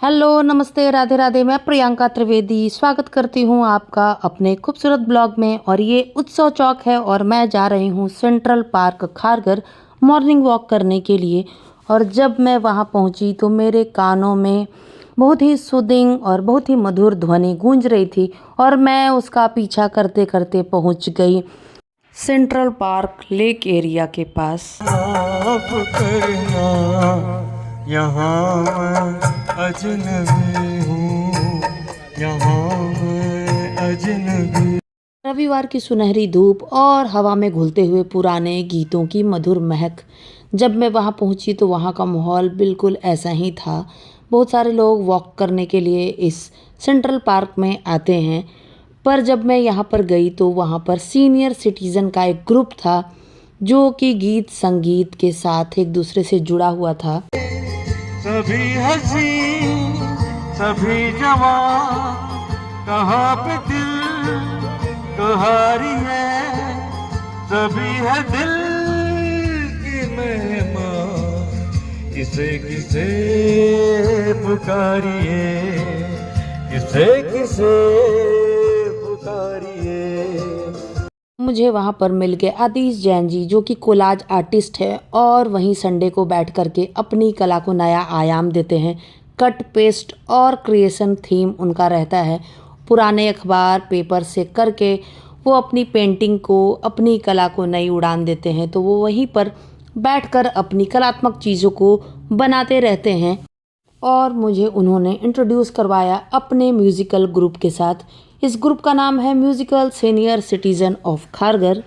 Hello, नमस्ते, राधे राधे। मैं प्रियंका त्रिवेदी स्वागत करती हूँ आपका अपने खूबसूरत ब्लॉग में। और ये उत्सव चौक है और मैं जा रही हूँ central park Kharghar morning walk करने के लिए। और जब मैं वहाँ पहुँची तो मेरे कानों में बहुत ही सूदिंग और बहुत ही मधुर ध्वनि गूंज रही थी और मैं उसका पीछा करते करते पहुँच गई सेंट्रल पार्क लेक एरिया के पास। माफ करना, यहाँ मैं अजनबी हूँ, यहाँ मैं अजनबी। रविवार की सुनहरी धूप और हवा में घुलते हुए पुराने गीतों की मधुर महक। जब मैं वहां पहुंची तो वहां का माहौल बिल्कुल ऐसा ही था। बहुत सारे लोग वॉक करने के लिए इस सेंट्रल पार्क में आते हैं, पर जब मैं यहां पर गई तो वहां पर सीनियर सिटीजन का एक ग्रुप था जो कि गीत संगीत के साथ एक दूसरे से जुड़ा हुआ था। सभी हंसी, सभी जवान, कहाँ पे दिल तुम्हारी है, सभी है दिल की मेहमान, किसे किसे पुकारिए, किसे किसे पुकारिए। मुझे वहाँ पर मिल गए आतिश जैन जी जो कि कोलाज आर्टिस्ट है और वहीं संडे को बैठ करके अपनी कला को नया आयाम देते हैं। कट पेस्ट और क्रिएशन थीम उनका रहता है। पुराने अखबार पेपर से करके वो अपनी पेंटिंग को, अपनी कला को नई उड़ान देते हैं। तो वो वहीं पर बैठकर अपनी कलात्मक चीज़ों को बनाते रहते हैं और मुझे उन्होंने इंट्रोड्यूस करवाया अपने म्यूज़िकल ग्रुप के साथ। इस ग्रुप का नाम है musical senior citizen of Kharghar,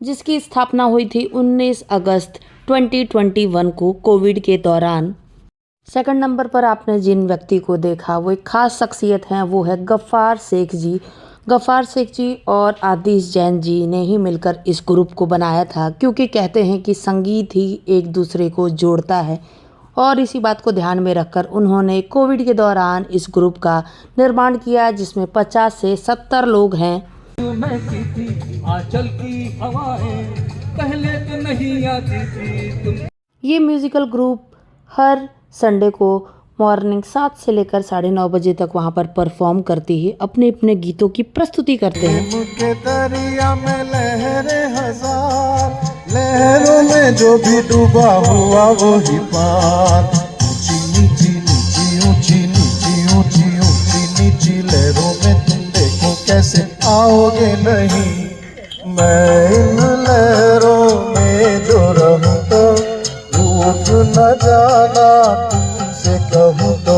जिसकी स्थापना हुई थी 19 अगस्त 2021 को कोविड के दौरान। सेकंड नंबर पर आपने जिन व्यक्ति को देखा वो एक खास शख्सियत हैं, वो है गफ्फार शेख जी। गफ्फार शेख जी और आतिश जैन जी ने ही मिलकर इस ग्रुप को बनाया था, क्योंकि कहते हैं कि संगीत ही एक दूसरे को जोड़ता है। और इसी बात को ध्यान में रखकर उन्होंने कोविड के दौरान इस ग्रुप का निर्माण किया, जिसमें 50 से 70 लोग हैं। महकी थी आंचल की हवाएं, पहले तो नहीं आती थी तुम। ये म्यूज़िकल ग्रुप हर संडे को मॉर्निंग 7 से लेकर 9:30 बजे तक वहाँ पर परफॉर्म करती है, अपने अपने गीतों की प्रस्तुति करते हैं। प्रेम के दरिया में लहरें हजार, लहरों में जो भी डूबा हुआ वो ही पार। ऊंची नीची नीची ऊंची नीची ऊंची ऊंची नीची लहरों में तुम देखो कैसे आओगे नहीं। मैं इन लहरों में जो रहूं तो रूठ न जाना, तुमसे कहूं तो।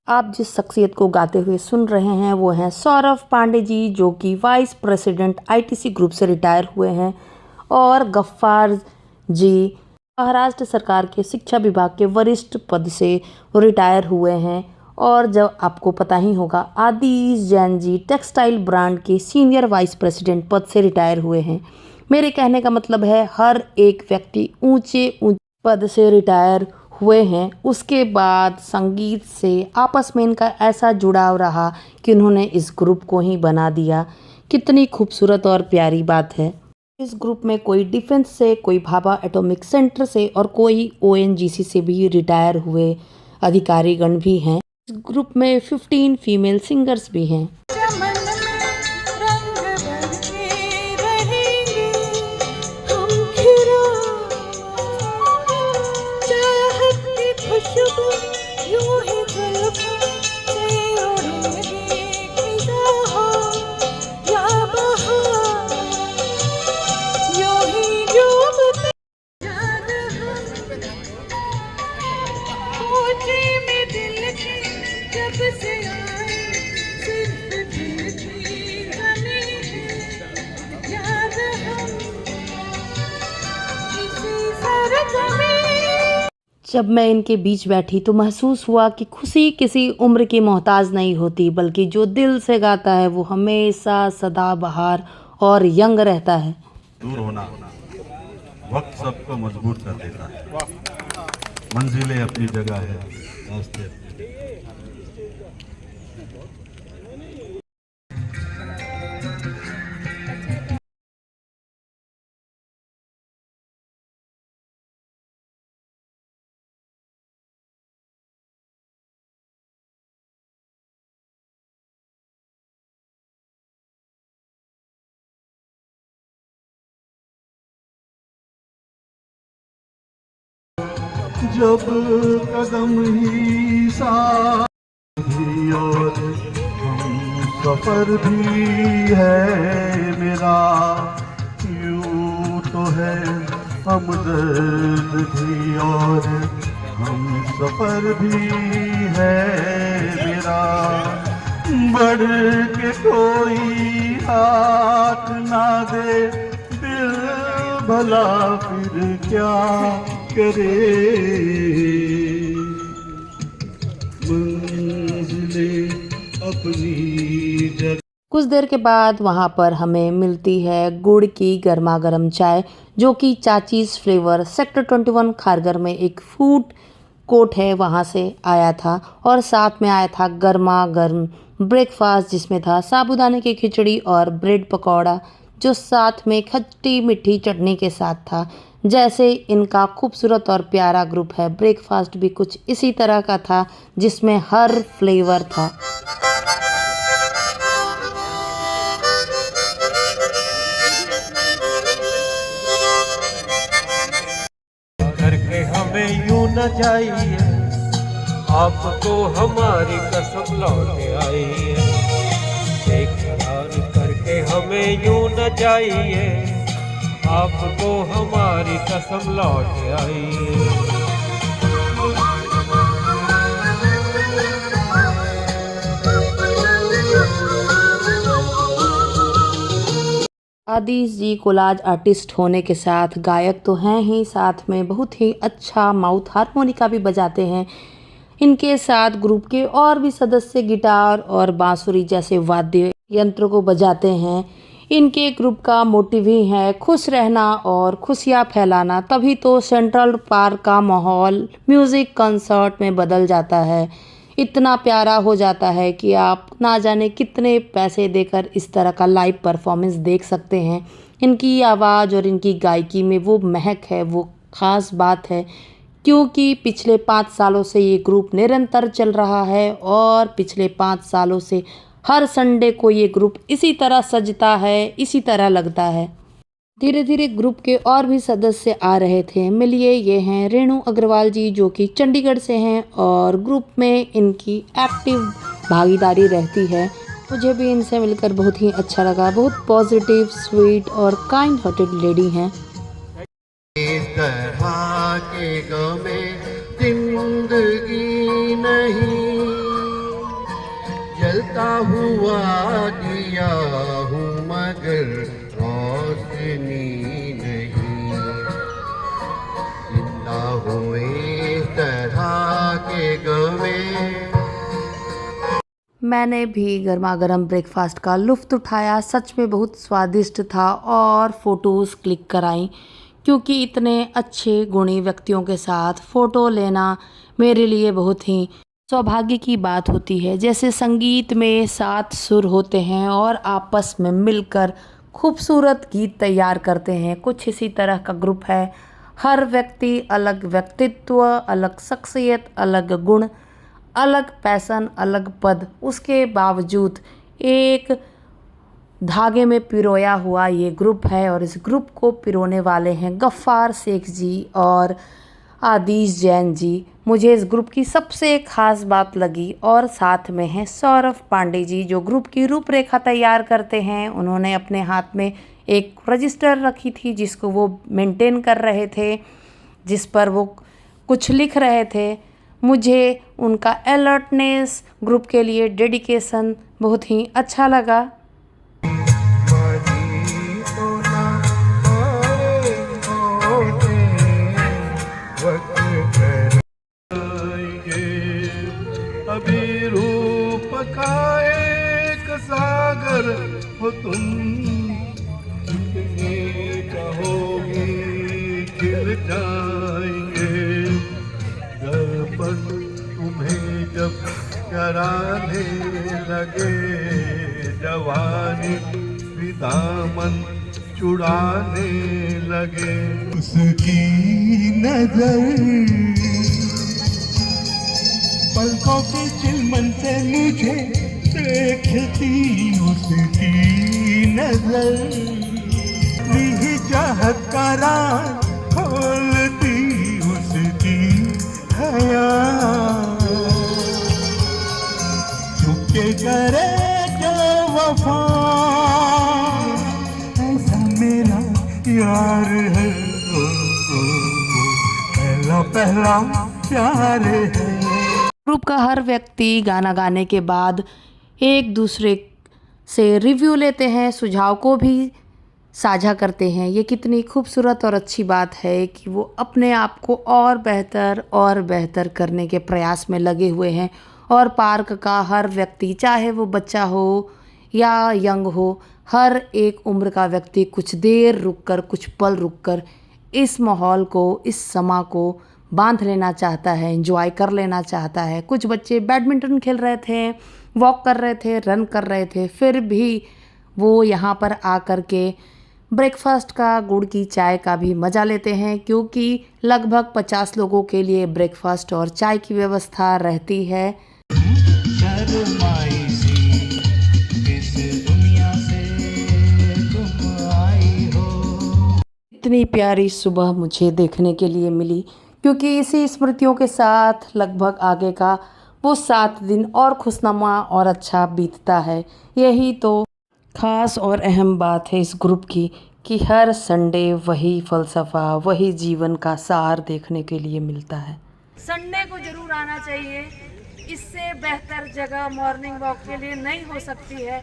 आप जिस शख्सियत को गाते हुए सुन रहे हैं वो हैं सौरभ पांडे जी, जो कि वाइस प्रेसिडेंट आईटीसी ग्रुप से रिटायर हुए हैं। और गफ्फार जी महाराष्ट्र सरकार के शिक्षा विभाग के वरिष्ठ पद से रिटायर हुए हैं। और जब आपको पता ही होगा, आतिश जैन जी टेक्सटाइल ब्रांड के सीनियर वाइस प्रेसिडेंट पद से रिटायर हुए हैं। मेरे कहने का मतलब है हर एक व्यक्ति ऊंचे ऊंचे पद से रिटायर हुए हैं। उसके बाद संगीत से आपस में इनका ऐसा जुड़ाव रहा कि उन्होंने इस ग्रुप को ही बना दिया। कितनी खूबसूरत और प्यारी बात है। इस ग्रुप में कोई डिफेंस से, कोई भाभा एटॉमिक सेंटर से और कोई ओएनजीसी से भी रिटायर हुए अधिकारीगण भी हैं। इस ग्रुप में 15 फीमेल सिंगर्स भी हैं। चमन में रंग बरसे रहेंगे हम खिला, चाहत की खुशबू यूं ही जुल्फों से उड़ेगी फिजा हो या बहार, यूं ही डूबते जा रहा सोचे में दिल के जब से आए, सिर्फ दिल की कमी है, याद हम इसी सरजमीं। जब मैं इनके बीच बैठी तो महसूस हुआ कि खुशी किसी उम्र की मोहताज नहीं होती, बल्कि जो दिल से गाता है वो हमेशा सदाबहार और यंग रहता है। दूर होना, वक्त सबको मजबूत कर देता है। मंजिलें अपनी जगह है, रास्ते अपनी जब कदम ही साथ भी और हम सफर भी है मेरा, यूं तो है हमदर्द भी और हम सफर भी है मेरा। बढ़ के कोई हाथ ना दे दिल भला फिर क्या करे, मंजिलें अपनी जगह। कुछ देर के बाद वहाँ पर हमें मिलती है गुड़ की गर्मा गर्म चाय, जो कि चाचीज़ फ्लेवर सेक्टर 21 खारगर में एक फूड कोर्ट है वहाँ से आया था। और साथ में आया था गर्मा गर्म ब्रेकफास्ट, जिसमें था साबूदाने की खिचड़ी और ब्रेड पकौड़ा, जो साथ में खट्टी मीठी चटनी के साथ था। जैसे इनका खूबसूरत और प्यारा ग्रुप है, ब्रेकफास्ट भी कुछ इसी तरह का था जिसमें हर फ्लेवर था। करके हमें यूं न जाइए, आपको हमारी कसम लौट आई है। बेकरार करके हमें यूं न जाइए, आपको हमारी कसम लौट आई है। आदिश जी कोलाज आर्टिस्ट होने के साथ गायक तो हैं ही, साथ में बहुत ही अच्छा माउथ हारमोनिका भी बजाते हैं। इनके साथ ग्रुप के और भी सदस्य गिटार और बांसुरी जैसे वाद्य यंत्रों को बजाते हैं। इनके ग्रुप का मोटिव ही है खुश रहना और खुशियाँ फैलाना, तभी तो सेंट्रल पार्क का माहौल म्यूज़िक कंसर्ट में बदल जाता है, इतना प्यारा हो जाता है कि आप ना जाने कितने पैसे देकर इस तरह का लाइव परफॉर्मेंस देख सकते हैं। इनकी आवाज़ और इनकी गायकी में वो महक है, वो ख़ास बात है, क्योंकि पिछले 5 सालों से ये ग्रुप निरंतर चल रहा है और पिछले 5 सालों से हर संडे को ये ग्रुप इसी तरह सजता है, इसी तरह लगता है। धीरे धीरे ग्रुप के और भी सदस्य आ रहे थे। मिलिए, ये हैं रेणु अग्रवाल जी, जो कि चंडीगढ़ से हैं और ग्रुप में इनकी एक्टिव भागीदारी रहती है। मुझे भी इनसे मिलकर बहुत ही अच्छा लगा। बहुत पॉजिटिव, स्वीट और काइंड हार्टेड लेडी हैं। इस तरह के गमे जिंदगी नहीं, जलता हुआ दिया हूँ मगर रोशनी नहीं, जिंदा हुए इस तरह के गमे। मैंने भी गर्मा गर्म ब्रेकफास्ट का लुफ्त उठाया, सच में बहुत स्वादिष्ट था और फ़ोटोज़ क्लिक कराई, क्योंकि इतने अच्छे गुणी व्यक्तियों के साथ फ़ोटो लेना मेरे लिए बहुत ही सौभाग्य की बात होती है। जैसे संगीत में 7 सुर होते हैं और आपस में मिलकर खूबसूरत गीत तैयार करते हैं, कुछ इसी तरह का ग्रुप है। हर व्यक्ति अलग व्यक्तित्व, अलग शख्सियत, अलग गुण, अलग पैशन, अलग पद, उसके बावजूद एक धागे में पिरोया हुआ ये ग्रुप है। और इस ग्रुप को पिरोने वाले हैं गफ्फार शेख जी और आदिश जैन जी। मुझे इस ग्रुप की सबसे ख़ास बात लगी। और साथ में हैं सौरभ पांडे जी, जो ग्रुप की रूपरेखा तैयार करते हैं। उन्होंने अपने हाथ में एक रजिस्टर रखी थी जिसको वो मेंटेन कर रहे थे, जिस पर वो कुछ लिख रहे थे। मुझे उनका अलर्टनेस, ग्रुप के लिए डेडिकेशन बहुत ही अच्छा लगा। अभी रूप का एक सागर हो तुम, जितने कहोगे खिल जाएंगे। दर्पण तुम्हें जब कराने लगे, जवानी भी दामन चुड़ाने लगे। उसकी नजर पलकों की चिलमन से मुझे देखती, उसकी नजर भी चाहत का राज खोलती, उसकी गया चुपके करे जो वफा ऐसा मेरा यार है पहला पहला प्यार है। ग्रुप का हर व्यक्ति गाना गाने के बाद एक दूसरे से रिव्यू लेते हैं, सुझाव को भी साझा करते हैं। ये कितनी खूबसूरत और अच्छी बात है कि वो अपने आप को और बेहतर करने के प्रयास में लगे हुए हैं। और पार्क का हर व्यक्ति, चाहे वो बच्चा हो या यंग हो, हर एक उम्र का व्यक्ति कुछ देर रुककर, कुछ पल रुककर इस माहौल को, इस समा को बांध लेना चाहता है, एंजॉय कर लेना चाहता है। कुछ बच्चे बैडमिंटन खेल रहे थे, वॉक कर रहे थे, रन कर रहे थे, फिर भी वो यहाँ पर आकर के ब्रेकफास्ट का, गुड़ की चाय का भी मज़ा लेते हैं, क्योंकि लगभग 50 लोगों के लिए ब्रेकफास्ट और चाय की व्यवस्था रहती है। शर्माई सी किस दुनिया से तुम आई हो। इतनी प्यारी सुबह मुझे देखने के लिए मिली, क्योंकि इसी स्मृतियों के साथ लगभग आगे का वो 7 दिन और खुशनुमा और अच्छा बीतता है। यही तो ख़ास और अहम बात है इस ग्रुप की कि हर संडे वही फ़लसफ़ा, वही जीवन का सार देखने के लिए मिलता है। संडे को जरूर आना चाहिए। इससे बेहतर जगह मॉर्निंग वॉक के लिए नहीं हो सकती है,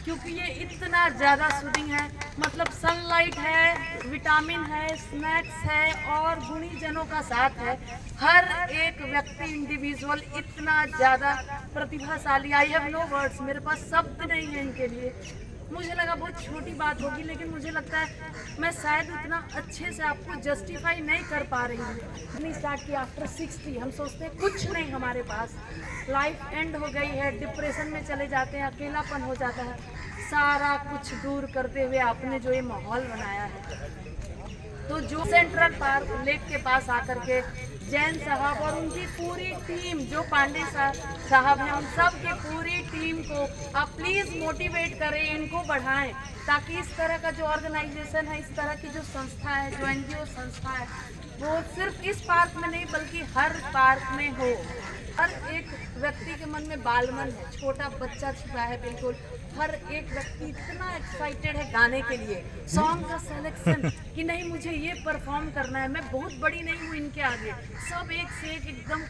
क्योंकि ये इतना ज़्यादा सूदिंग है। मतलब सनलाइट है, विटामिन है, स्नैक्स है और गुणीजनों का साथ है। हर एक व्यक्ति इंडिविजुअल इतना ज़्यादा प्रतिभाशाली। आई हैव नो वर्ड्स, मेरे पास शब्द नहीं है इनके लिए। मुझे लगा बहुत छोटी बात होगी, लेकिन मुझे लगता है मैं शायद उतना अच्छे से आपको जस्टिफाई नहीं कर पा रही हूँ। हमने स्टार्ट किया आफ्टर 60। हम सोचते हैं कुछ नहीं हमारे पास, लाइफ एंड हो गई है, डिप्रेशन में चले जाते हैं, अकेलापन हो जाता है। सारा कुछ दूर करते हुए आपने जो ये माहौल बनाया है, तो जो सेंट्रल पार्क लेक के पास आकर के जैन साहब और उनकी पूरी टीम, जो पांडे साहब हैं, उन सब की पूरी टीम को आप प्लीज़ मोटिवेट करें, इनको बढ़ाएं, ताकि इस तरह का जो ऑर्गेनाइजेशन है, इस तरह की जो संस्था है, जो NGO संस्था है, वो सिर्फ इस पार्क में नहीं बल्कि हर पार्क में हो। हर एक व्यक्ति के मन में बालमन है, छोटा बच्चा छुपा है बिल्कुल। हर एक व्यक्ति इतना एक्साइटेड है गाने के लिए, सॉन्ग का सिलेक्शन कि नहीं मुझे ये परफॉर्म करना है। मैं बहुत बड़ी नहीं हूँ इनके आगे, सब एक से एक एकदम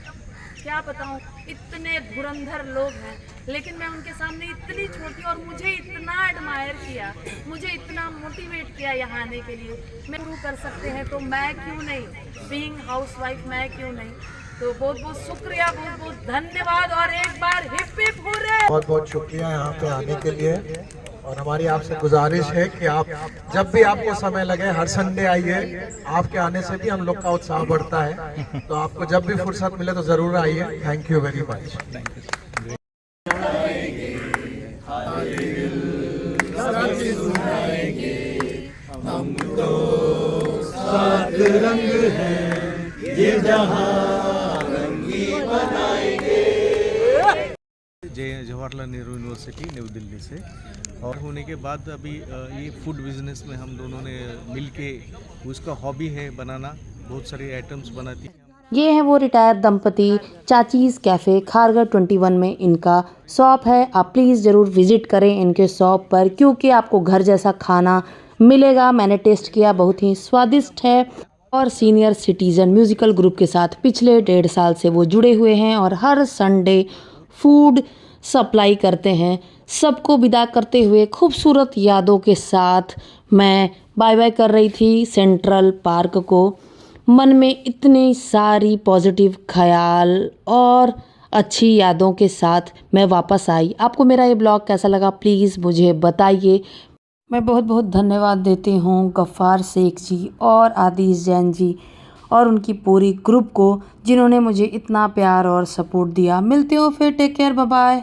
क्या बताऊँ, इतने धुरंधर लोग हैं, लेकिन मैं उनके सामने इतनी छोटी। और मुझे इतना एडमायर किया, मुझे इतना मोटिवेट किया यहाँ आने के लिए। मैं शुरू कर सकते हैं तो मैं क्यों नहीं, बीइंग हाउसवाइफ मैं क्यों नहीं। तो बहुत बहुत शुक्रिया, बहुत बहुत धन्यवाद और एक बार हिप हिप हुर्रे। बहुत बहुत शुक्रिया यहाँ पे आने के लिए। और हमारी आपसे गुजारिश है कि आप जब भी आपको समय लगे हर संडे आइए। आपके आने से भी हम लोग का उत्साह बढ़ता है, तो आपको जब भी फुर्सत मिले तो ज़रूर आइए। Thank you very much. Jawaharlal Nehru university new Delhi से, और होने के बाद अभी ये फूड बिजनेस में हम दोनों ने मिलके, उसका हॉबी है बनाना, बहुत सारे आइटम्स बनाती है। ये हैं वो रिटायर्ड दंपति, चाचीज़ कैफ़े खारघर 21 में इनका शॉप है। आप प्लीज़ ज़रूर विज़िट करें इनके शॉप पर, क्योंकि आपको घर जैसा खाना मिलेगा। मैंने टेस्ट किया, बहुत ही स्वादिष्ट है। और सीनियर सिटीज़न म्यूज़िकल ग्रुप के साथ पिछले 1.5 साल से वो जुड़े हुए हैं और हर संडे फूड सप्लाई करते हैं। सबको विदा करते हुए खूबसूरत यादों के साथ मैं बाय बाय कर रही थी सेंट्रल पार्क को। मन में इतनी सारी पॉजिटिव ख्याल और अच्छी यादों के साथ मैं वापस आई। आपको मेरा ये ब्लॉग कैसा लगा प्लीज़ मुझे बताइए। मैं बहुत बहुत धन्यवाद देती हूँ गफ़्फ़ार शेख जी और आदिश जैन जी और उनकी पूरी ग्रुप को, जिन्होंने मुझे इतना प्यार और सपोर्ट दिया। मिलते हो फिर, टेक केयर, बाय बाय।